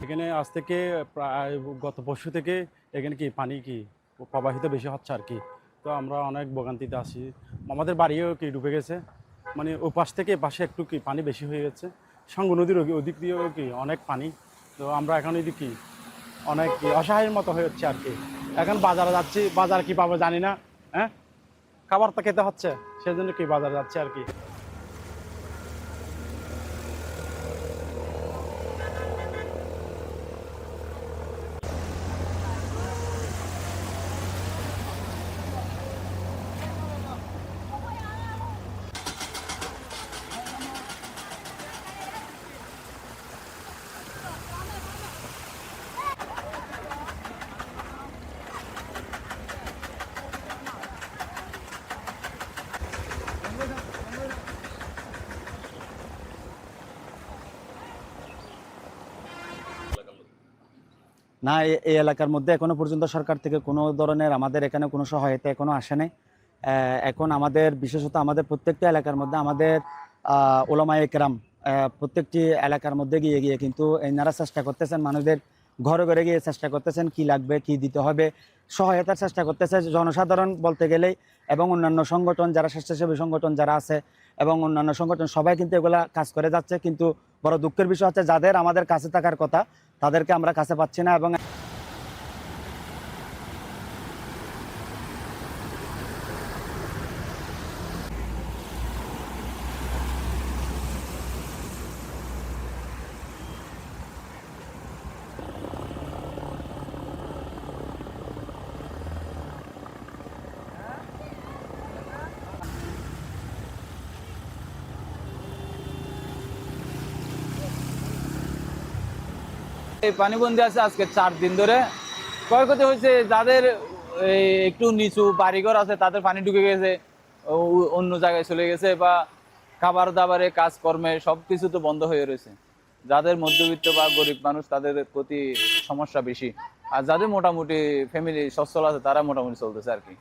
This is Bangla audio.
এখানে আজ থেকে প্রায় গত পরশু থেকে এখানে কি পানি কি প্রবাহিত বেশি হচ্ছে আর কি। তো আমরা অনেক ভোগান্তিতে আছি। আমাদের বাড়িও কি ডুবে গেছে, মানে ও পাশ থেকে পাশে একটু কি পানি বেশি হয়ে গেছে। সঙ্গ নদীর ওদিক দিয়েও কি অনেক পানি। তো আমরা এখন এদিক কি অনেক কি অসহায়ের মতো হয়ে হচ্ছে আর কি। এখন বাজারে যাচ্ছি, বাজার কি পাবো জানি না। হ্যাঁ, খাবার তো খেতে হচ্ছে, সেজন্য কি বাজারে যাচ্ছে আর কি। না, এই এলাকার মধ্যে এখনো পর্যন্ত সরকার থেকে কোনো ধরনের আমাদের এখানে কোনো সহায়তা এখনো আসে নাই। এখন আমাদের বিশেষত আমাদের প্রত্যেকটা এলাকার মধ্যে আমাদের ওলামায়ে কেরাম প্রত্যেকটি এলাকার মধ্যে গিয়ে গিয়ে কিন্তু এনারা চেষ্টা করতেছেন, মানুষদের ঘরে ঘরে গিয়ে চেষ্টা করতেছেন কি লাগবে কি দিতে হবে, সহায়তার চেষ্টা করতেছে জনসাধারণ বলতে গেলেই, এবং অন্যান্য সংগঠন যারা স্বেচ্ছাসেবী সংগঠন যারা আছে এবং অন্যান্য সংগঠন সবাই কিন্তু এগুলা কাজ করে যাচ্ছে। কিন্তু বড় দুঃখের বিষয় হচ্ছে যাদের আমাদের কাছে থাকার কথা তাদেরকে আমরা কাছে পাচ্ছি না। এবং এই পানিবন্দী আছে আজকে 4 দিন ধরে। ক্ষয়ক্ষতি হয়েছে যাদের একটু নিচু বাড়িঘর আছে তাদের পানি ঢুকে গেছে, অন্য জায়গায় চলে গেছে, বা খাবার দাবারে কাজকর্মে সবকিছু তো বন্ধ হয়ে রয়েছে। যাদের মধ্যবিত্ত বা গরিব মানুষ তাদের প্রতি সমস্যা বেশি, আর যাদের মোটামুটি ফ্যামিলি সচ্ছল আছে তারা মোটামুটি চলতেছে আর কি।